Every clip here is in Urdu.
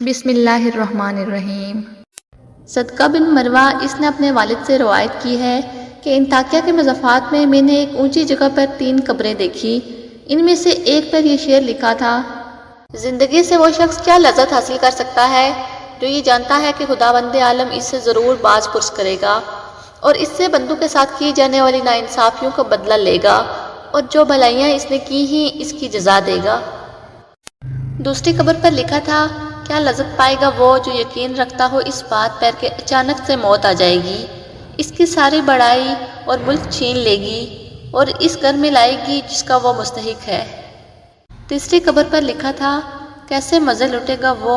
بسم اللہ الرحمن الرحیم۔ صدقہ بن مروہ اس نے اپنے والد سے روایت کی ہے کہ انطاکیہ کے مضافات میں نے ایک اونچی جگہ پر 3 قبریں دیکھی۔ ان میں سے ایک پر یہ شعر لکھا تھا: زندگی سے وہ شخص کیا لذت حاصل کر سکتا ہے جو یہ جانتا ہے کہ خداوند عالم اس سے ضرور باز پرس کرے گا اور اس سے بندوں کے ساتھ کی جانے والی ناانصافیوں کا بدلہ لے گا اور جو بھلائیاں اس نے کی ہیں اس کی جزا دے گا۔ دوسری قبر پر لکھا تھا: کیا لذت پائے گا وہ جو یقین رکھتا ہو اس بات پر کہ اچانک سے موت آ جائے گی، اس کی ساری بڑائی اور ملک چھین لے گی اور اس گھر میں لائے گی جس کا وہ مستحق ہے۔ تیسری قبر پر لکھا تھا: کیسے مزے لٹے گا وہ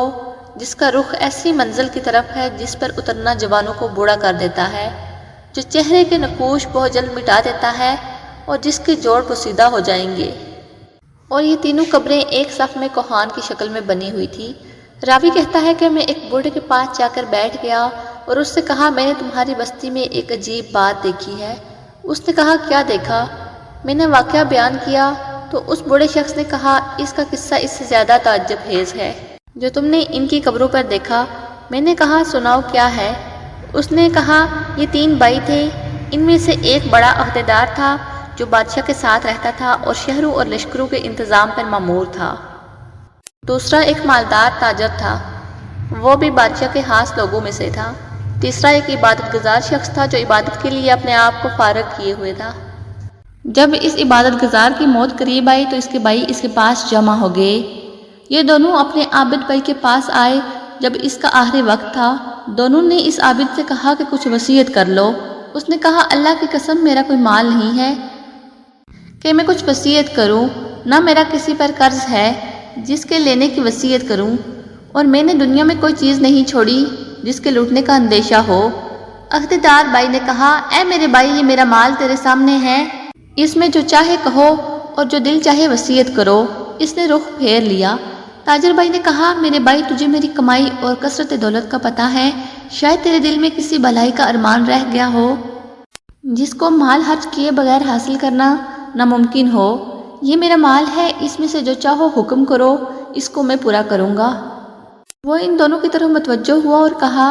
جس کا رخ ایسی منزل کی طرف ہے جس پر اترنا جوانوں کو بوڑھا کر دیتا ہے، جو چہرے کے نقوش بہت جلد مٹا دیتا ہے اور جس کے جوڑ پوسیدہ ہو جائیں گے۔ اور یہ تینوں قبریں ایک صف میں کوہان کی شکل میں بنی ہوئی تھی۔ راوی کہتا ہے کہ میں ایک بوڑھے کے پاس جا کر بیٹھ گیا اور اس سے کہا: میں نے تمہاری بستی میں ایک عجیب بات دیکھی ہے۔ اس نے کہا: کیا دیکھا؟ میں نے واقعہ بیان کیا تو اس بوڑھے شخص نے کہا: اس کا قصہ اس سے زیادہ تعجب خیز ہے جو تم نے ان کی قبروں پر دیکھا۔ میں نے کہا: سناؤ کیا ہے؟ اس نے کہا: یہ 3 بھائی تھے، ان میں سے ایک بڑا عہدیدار تھا جو بادشاہ کے ساتھ رہتا تھا اور شہروں اور لشکروں کے انتظام پر مامور تھا۔ دوسرا ایک مالدار تاجر تھا، وہ بھی بادشاہ کے خاص لوگوں میں سے تھا۔ تیسرا ایک عبادت گزار شخص تھا جو عبادت کے لیے اپنے آپ کو فارغ کیے ہوئے تھا۔ جب اس عبادت گزار کی موت قریب آئی تو اس کے بھائی اس کے پاس جمع ہو گئے۔ یہ دونوں اپنے عابد بھائی کے پاس آئے جب اس کا آخری وقت تھا۔ دونوں نے اس عابد سے کہا کہ کچھ وصیت کر لو۔ اس نے کہا: اللہ کی قسم میرا کوئی مال نہیں ہے کہ میں کچھ وصیت کروں، نہ میرا کسی پر قرض ہے جس کے لینے کی وصیت کروں، اور میں نے دنیا میں کوئی چیز نہیں چھوڑی جس کے لوٹنے کا اندیشہ ہو۔ عہدیدار بھائی نے کہا: اے میرے بھائی، یہ میرا مال تیرے سامنے ہے، اس میں جو چاہے کہو اور جو دل چاہے وصیت کرو۔ اس نے رخ پھیر لیا۔ تاجر بھائی نے کہا: میرے بھائی، تجھے میری کمائی اور کثرت دولت کا پتہ ہے، شاید تیرے دل میں کسی بھلائی کا ارمان رہ گیا ہو جس کو مال خرچ کیے بغیر حاصل کرنا ناممکن ہو۔ یہ میرا مال ہے، اس میں سے جو چاہو حکم کرو، اس کو میں پورا کروں گا۔ وہ ان دونوں کی طرف متوجہ ہوا اور کہا: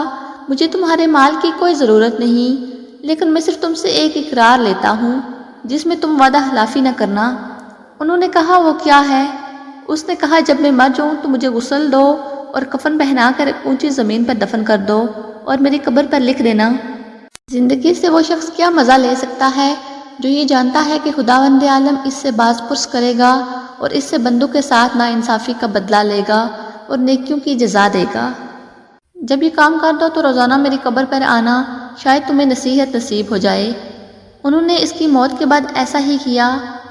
مجھے تمہارے مال کی کوئی ضرورت نہیں، لیکن میں صرف تم سے ایک اقرار لیتا ہوں جس میں تم وعدہ خلافی نہ کرنا۔ انہوں نے کہا: وہ کیا ہے؟ اس نے کہا: جب میں مر جاؤں تو مجھے غسل دو اور کفن پہنا کر ایک اونچی زمین پر دفن کر دو اور میری قبر پر لکھ دینا: زندگی سے وہ شخص کیا مزہ لے سکتا ہے جو یہ جانتا ہے کہ خداوند عالم اس سے باز پرس کرے گا اور اس سے بندوں کے ساتھ ناانصافی کا بدلہ لے گا اور نیکیوں کی جزا دے گا۔ جب یہ کام کر دو تو روزانہ میری قبر پر آنا، شاید تمہیں نصیحت نصیب ہو جائے۔ انہوں نے اس کی موت کے بعد ایسا ہی کیا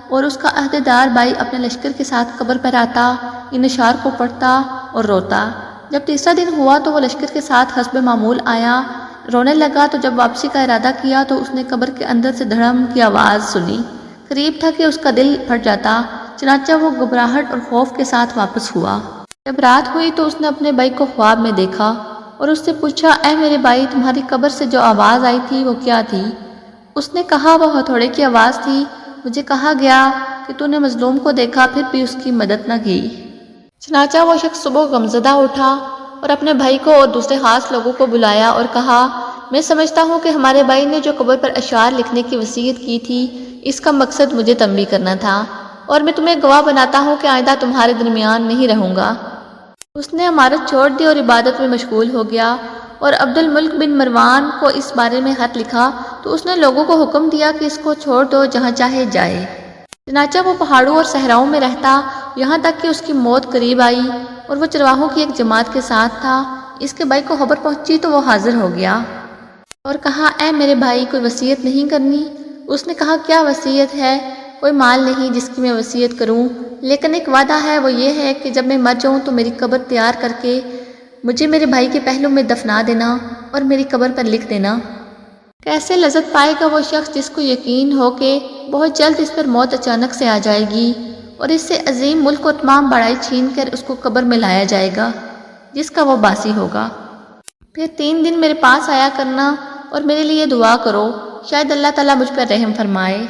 اور اس کا عہدیدار بھائی اپنے لشکر کے ساتھ قبر پر آتا، ان اشعار کو پڑھتا اور روتا۔ جب تیسرا دن ہوا تو وہ لشکر کے ساتھ حسب معمول آیا، رونے لگا تو جب واپسی کا ارادہ کیا تو اس نے قبر کے اندر سے دھڑم کی آواز سنی۔ قریب تھا کہ اس کا دل پھٹ جاتا، چنانچہ وہ گھبراہٹ اور خوف کے ساتھ واپس ہوا۔ جب رات ہوئی تو اس نے اپنے بھائی کو خواب میں دیکھا اور اس سے پوچھا: اے میرے بھائی، تمہاری قبر سے جو آواز آئی تھی وہ کیا تھی؟ اس نے کہا: وہ ہتھوڑے کی آواز تھی، مجھے کہا گیا کہ تو نے مظلوم کو دیکھا پھر بھی اس کی مدد نہ کی۔ چنانچہ وہ شخص صبح غمزدہ اٹھا اور اپنے بھائی کو اور دوسرے خاص لوگوں کو بلایا اور کہا: میں سمجھتا ہوں کہ ہمارے بھائی نے جو قبر پر اشعار لکھنے کی وصیت کی تھی، اس کا مقصد مجھے تنبیہ کرنا تھا، اور میں تمہیں گواہ بناتا ہوں کہ آئندہ تمہارے درمیان نہیں رہوں گا۔ اس نے عمارت چھوڑ دی اور عبادت میں مشغول ہو گیا، اور عبد الملک بن مروان کو اس بارے میں خط لکھا تو اس نے لوگوں کو حکم دیا کہ اس کو چھوڑ دو، جہاں چاہے جائے۔ چنانچہ وہ پہاڑوں اور صحراؤں میں رہتا یہاں تک کہ اس کی موت قریب آئی، اور وہ چرواہوں کی ایک جماعت کے ساتھ تھا۔ اس کے بھائی کو خبر پہنچی تو وہ حاضر ہو گیا اور کہا: اے میرے بھائی، کوئی وصیت نہیں کرنی؟ اس نے کہا: کیا وصیت ہے؟ کوئی مال نہیں جس کی میں وصیت کروں، لیکن ایک وعدہ ہے، وہ یہ ہے کہ جب میں مر جاؤں تو میری قبر تیار کر کے مجھے میرے بھائی کے پہلو میں دفنا دینا اور میری قبر پر لکھ دینا۔ کیسے لذت پائے گا وہ شخص جس کو یقین ہو کہ بہت جلد اس پر موت اچانک سے آ جائے گی اور اس سے عظیم ملک اور تمام بڑائی چھین کر اس کو قبر میں لایا جائے گا جس کا وہ باسی ہوگا۔ پھر 3 دن میرے پاس آیا کرنا اور میرے لیے دعا کرو، شاید اللہ تعالیٰ مجھ پر رحم فرمائے۔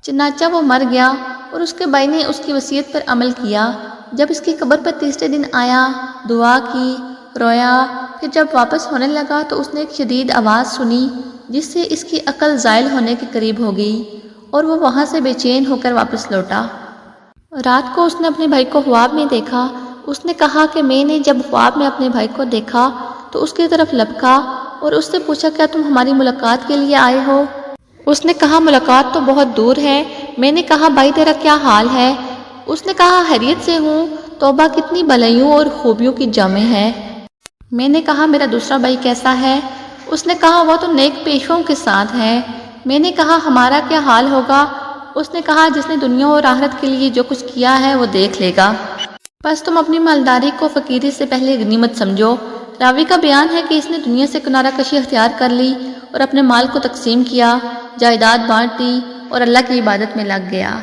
چنانچہ وہ مر گیا اور اس کے بھائی نے اس کی وصیت پر عمل کیا۔ جب اس کی قبر پر تیسرے دن آیا دعا کی، رویا، پھر جب واپس ہونے لگا تو اس نے ایک شدید آواز سنی جس سے اس کی عقل زائل ہونے کے قریب ہو گئی اور وہ وہاں سے بے چین ہو کر واپس لوٹا۔ رات کو اس نے اپنے بھائی کو خواب میں دیکھا۔ اس نے کہا کہ میں نے جب خواب میں اپنے بھائی کو دیکھا تو اس کی طرف لپکا اور اس سے پوچھا کیا تم ہماری ملاقات کے لیے آئے ہو؟ اس نے کہا ملاقات تو بہت دور ہے۔ میں نے کہا بھائی تیرا کیا حال ہے؟ اس نے کہا خیریت سے ہوں، توبہ کتنی بھلائیوں اور خوبیوں کی جامع ہے۔ میں نے کہا میرا دوسرا بھائی کیسا ہے؟ اس نے کہا وہ تو نیک پیشوں کے ساتھ ہے۔ میں نے کہا ہمارا کیا حال ہوگا؟ اس نے کہا جس نے دنیا اور آخرت کے لیے جو کچھ کیا ہے وہ دیکھ لے گا۔ بس تم اپنی مالداری کو فقیری سے پہلے غنیمت سمجھو۔ راوی کا بیان ہے کہ اس نے دنیا سے کنارہ کشی اختیار کر لی اور اپنے مال کو تقسیم کیا، جائیداد بانٹ دی اور اللہ کی عبادت میں لگ گیا۔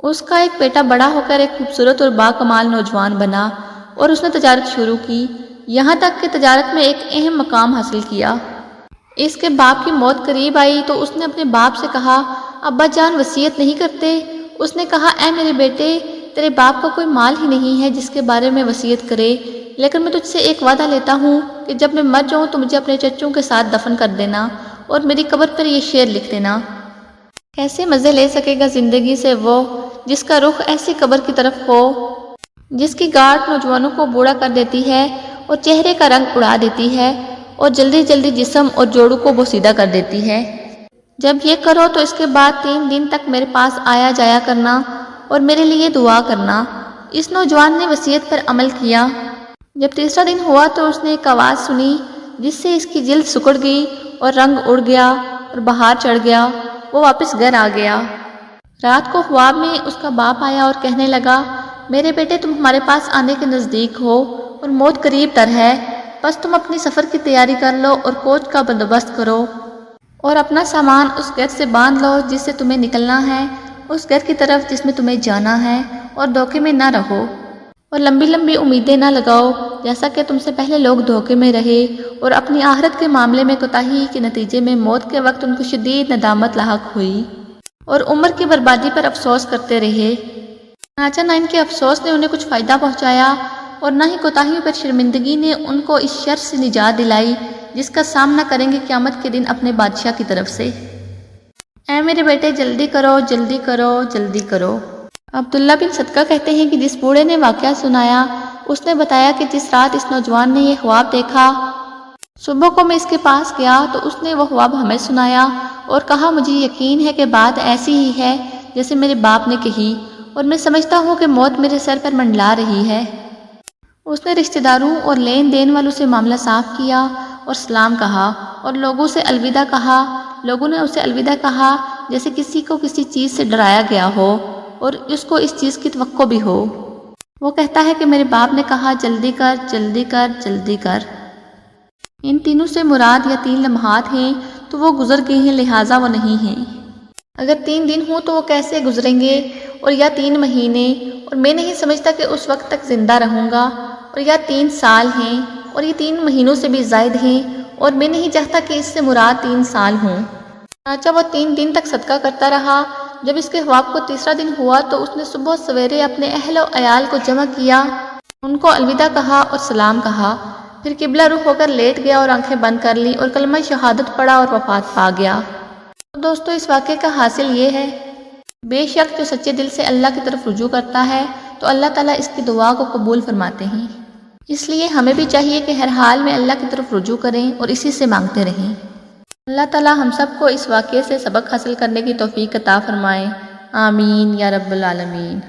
اس کا ایک بیٹا بڑا ہو کر ایک خوبصورت اور باکمال نوجوان بنا اور اس نے تجارت شروع کی، یہاں تک کہ تجارت میں ایک اہم مقام حاصل کیا۔ اس کے باپ کی موت قریب آئی تو اس نے اپنے باپ سے کہا ابا جان وصیت نہیں کرتے؟ اس نے کہا اے میرے بیٹے، تیرے باپ کو کوئی مال ہی نہیں ہے جس کے بارے میں وصیت کرے، لیکن میں تجھ سے ایک وعدہ لیتا ہوں کہ جب میں مر جاؤں تو مجھے اپنے چچوں کے ساتھ دفن کر دینا اور میری قبر پر یہ شعر لکھ دینا۔ کیسے مزے لے سکے گا زندگی سے وہ جس کا رخ ایسی قبر کی طرف ہو جس کی گاٹھ نوجوانوں کو بوڑھا کر دیتی ہے اور چہرے کا رنگ اڑا دیتی ہے اور جلدی جلدی جسم اور جوڑوں کو بوسیدہ کر دیتی ہے۔ جب یہ کرو تو اس کے بعد 3 دن تک میرے پاس آیا جایا کرنا اور میرے لیے دعا کرنا۔ اس نوجوان نے وصیت پر عمل کیا۔ جب تیسرا دن ہوا تو اس نے ایک آواز سنی جس سے اس کی جلد سکڑ گئی اور رنگ اڑ گیا اور بہار چڑھ گیا۔ وہ واپس گھر آ گیا۔ رات کو خواب میں اس کا باپ آیا اور کہنے لگا میرے بیٹے تم ہمارے پاس آنے کے نزدیک ہو اور موت قریب تر ہے، بس تم اپنی سفر کی تیاری کر لو اور کوچ کا بندوبست کرو اور اپنا سامان اس گھر سے باندھ لو جس سے تمہیں نکلنا ہے، اس گھر کی طرف جس میں تمہیں جانا ہے، اور دھوکے میں نہ رہو اور لمبی لمبی امیدیں نہ لگاؤ جیسا کہ تم سے پہلے لوگ دھوکے میں رہے اور اپنی آخرت کے معاملے میں کوتاہی کے نتیجے میں موت کے وقت ان کو شدید ندامت لاحق ہوئی اور عمر کی بربادی پر افسوس کرتے رہے۔ چنانچہ نہ ان کے افسوس نے انہیں کچھ فائدہ پہنچایا اور نہ ہی کوتاہیوں پر شرمندگی نے ان کو اس شر سے نجات دلائی جس کا سامنا کریں گے قیامت کے دن اپنے بادشاہ کی طرف سے۔ اے میرے بیٹے جلدی کرو جلدی کرو جلدی کرو۔ عبداللہ بن صدقہ کہتے ہیں کہ جس بوڑھے نے واقعہ سنایا اس نے بتایا کہ جس رات اس نوجوان نے یہ خواب دیکھا، صبح کو میں اس کے پاس گیا تو اس نے وہ خواب ہمیں سنایا اور کہا مجھے یقین ہے کہ بات ایسی ہی ہے جیسے میرے باپ نے کہی اور میں سمجھتا ہوں کہ موت میرے سر پر منڈلا رہی ہے۔ اس نے رشتہ داروں اور لین دین والوں سے معاملہ صاف کیا اور سلام کہا اور لوگوں سے الوداع کہا۔ لوگوں نے اسے الوداع کہا جیسے کسی کو کسی چیز سے ڈرایا گیا ہو اور اس کو اس چیز کی توقع بھی ہو۔ وہ کہتا ہے کہ میرے باپ نے کہا جلدی کر جلدی کر جلدی کر۔ ان تینوں سے مراد یا 3 لمحات ہیں تو وہ گزر گئے ہیں لہٰذا وہ نہیں ہیں۔ اگر 3 دن ہوں تو وہ کیسے گزریں گے، اور یا 3 مہینے، اور میں نہیں سمجھتا کہ اس وقت تک زندہ رہوں گا، اور یا 3 سال ہیں اور یہ 3 مہینوں سے بھی زائد ہیں، اور میں نہیں چاہتا کہ اس سے مراد 3 سال ہوں۔ چنانچہ وہ 3 دن تک صدقہ کرتا رہا۔ جب اس کے خواب کو تیسرا دن ہوا تو اس نے صبح سویرے اپنے اہل و عیال کو جمع کیا، ان کو الوداع کہا اور سلام کہا، پھر قبلہ رخ ہو کر لیٹ گیا اور آنکھیں بند کر لی اور کلمہ شہادت پڑھا اور وفات پا گیا۔ تو دوستو اس واقعے کا حاصل یہ ہے بے شک جو سچے دل سے اللہ کی طرف رجوع کرتا ہے تو اللہ تعالیٰ اس کی دعا کو قبول فرماتے ہیں۔ اس لیے ہمیں بھی چاہیے کہ ہر حال میں اللہ کی طرف رجوع کریں اور اسی سے مانگتے رہیں۔ اللہ تعالیٰ ہم سب کو اس واقعے سے سبق حاصل کرنے کی توفیق عطا فرمائے، آمین یا رب العالمین۔